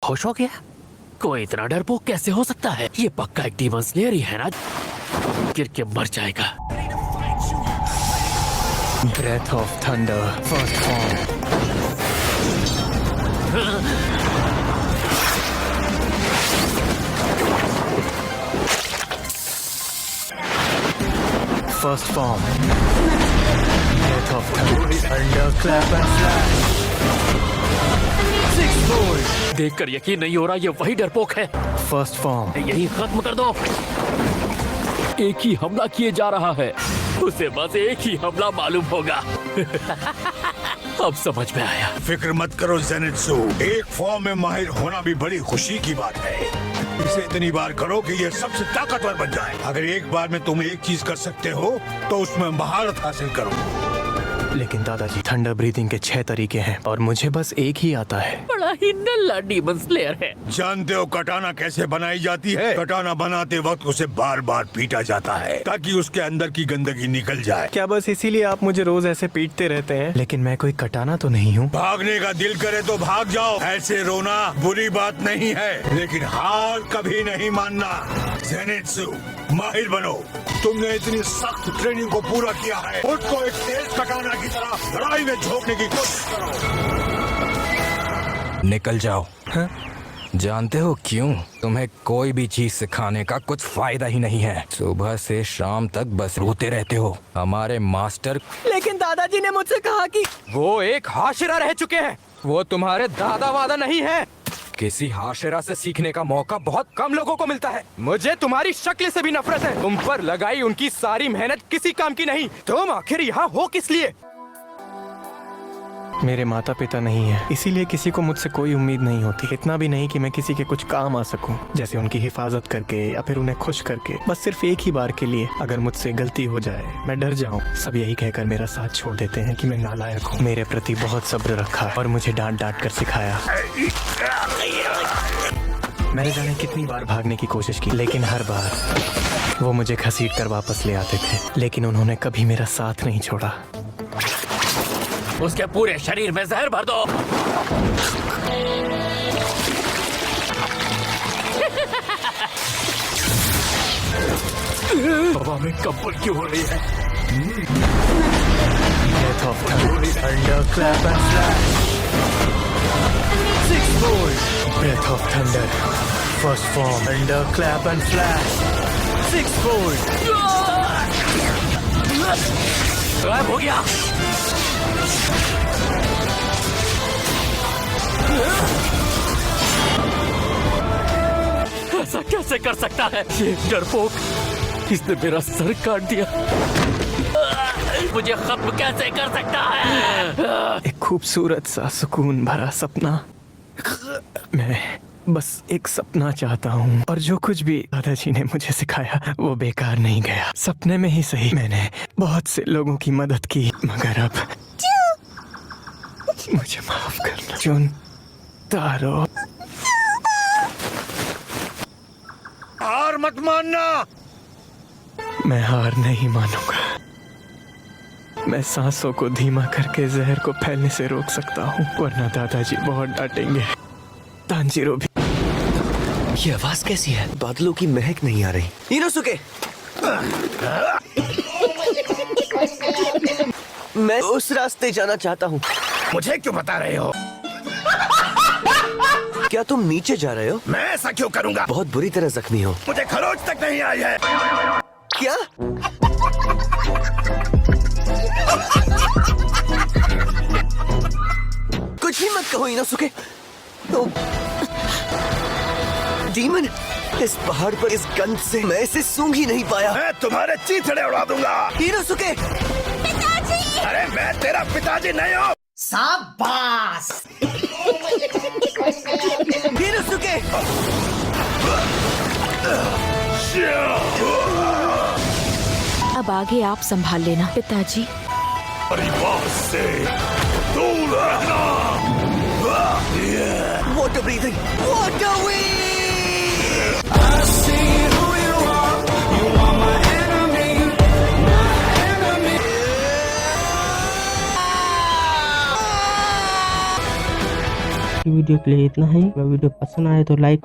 खुश हो गया? कोई इतना डरपोक कैसे हो सकता है? ये पक्का एक डीमन स्लेयर ही है ना, गिर के मर जाएगा। Breath of thunder first form. First form. Breath of thunder clap and flash. 6 volt. देखकर यकीन नहीं हो रहा ये वही डरपोक है। फर्स्ट फॉर्म। यही खत्म कर दो। एक ही हमला किए जा रहा है, उसे बस एक ही हमला मालूम होगा। अब समझ में आया। फिक्र मत करो ज़ेनित्सु, एक फॉर्म में माहिर होना भी बड़ी खुशी की बात है। इसे इतनी बार करो कि ये सबसे ताकतवर बन जाए। अगर एक बार में तुम एक चीज कर सकते हो तो उसमें महारत हासिल करो। लेकिन दादाजी, थंडर ब्रीथिंग के 6 तरीके हैं और मुझे बस एक ही आता है। बड़ा ही नल्ला डीमन स्लेयर है। जानते हो कटाना कैसे बनाई जाती है? कटाना बनाते वक्त उसे बार बार पीटा जाता है ताकि उसके अंदर की गंदगी निकल जाए। क्या बस इसीलिए आप मुझे रोज ऐसे पीटते रहते हैं? लेकिन मैं कोई कटाना तो नहीं हूँ। भागने का दिल करे तो भाग जाओ, ऐसे रोना बुरी बात नहीं है, लेकिन हार कभी नहीं मानना। ज़ेनित्सु, माहिर बनो। तुमने इतनी सख्त ट्रेनिंग को पूरा किया है, खुद को एक तेज कटाना की तरह लड़ाई में झोंकने की कोशिश करो। निकल जाओ। हाँ? जानते हो क्यों? तुम्हें कोई भी चीज सिखाने का कुछ फायदा ही नहीं है। सुबह से शाम तक बस रोते रहते हो। हमारे मास्टर। लेकिन दादाजी ने मुझसे कहा कि वो एक हाशिरा रह चुके हैं, वो तुम्हारे दादा वादा नहीं है। किसी हाशिरा से सीखने का मौका बहुत कम लोगों को मिलता है। मुझे तुम्हारी शक्ल से भी नफरत है। तुम पर लगाई उनकी सारी मेहनत किसी काम की नहीं। तुम आखिर यहाँ हो किस लिए? मेरे माता पिता नहीं है, इसीलिए किसी को मुझसे कोई उम्मीद नहीं होती। इतना भी नहीं कि मैं किसी के कुछ काम आ सकूं, जैसे उनकी हिफाजत करके या फिर उन्हें खुश करके। बस सिर्फ एक ही बार के लिए अगर मुझसे गलती हो जाए, मैं डर जाऊं। सब यही कहकर मेरा साथ छोड़ देते हैं कि मैं नालायक हूं। मेरे प्रति बहुत सब्र रखा और मुझे डांट डांट कर सिखाया। मैंने जाने कितनी बार भागने की कोशिश की, लेकिन हर बार वो मुझे घसीट कर वापस ले आते थे। लेकिन उन्होंने कभी मेरा साथ नहीं छोड़ा। उसके पूरे शरीर में जहर भर दो। हवा में कंपन क्यों हो रही है? Breath of thunder, clap and flash. 6 volt. Breath of thunder, first form. Thunder, clap and flash. 6 volt. गायब हो गया। ऐसा कैसे कर सकता है ये डरपोक? इसने मेरा सर काट दिया। मुझे खत्म कैसे कर सकता है? एक खूबसूरत सा सुकून भरा सपना। मैं बस एक सपना चाहता हूँ, और जो कुछ भी दादाजी ने मुझे सिखाया वो बेकार नहीं गया। सपने में ही सही, मैंने बहुत से लोगों की मदद की, मगर अब मुझे माफ करना। जुन तारो, हार मत मानना। मैं हार नहीं मानूंगा। मैं सांसों को धीमा करके जहर को फैलने से रोक सकता हूँ, वरना दादाजी बहुत डांटेंगे। तांजीरो भी। ये आवाज कैसी है? बादलों की महक नहीं आ रही। इनोसुके, मैं उस रास्ते जाना चाहता हूँ। मुझे क्यों बता रहे हो? क्या तुम नीचे जा रहे हो? मैं ऐसा क्यों करूँगा? बहुत बुरी तरह जख्मी हो। मुझे खरोच तक नहीं आई है। क्या? कुछ भी मत कहो इनोसुके। डीमन, इस पहाड़ पर इस गंध से मैं इसे सूंघ ही नहीं पाया। मैं तुम्हारे चीथड़े उड़ा दूंगा। इनोसुके! पिताजी! अरे मैं तेरा पिताजी नहीं हूँ। शाबाश! इनोसुके! अब आगे आप संभाल लेना पिताजी। परिवार से दूर रहना। वाटर ब्रीथिंग, वाटर वीडियो के लिए इतना ही। अगर वीडियो पसंद आए तो लाइक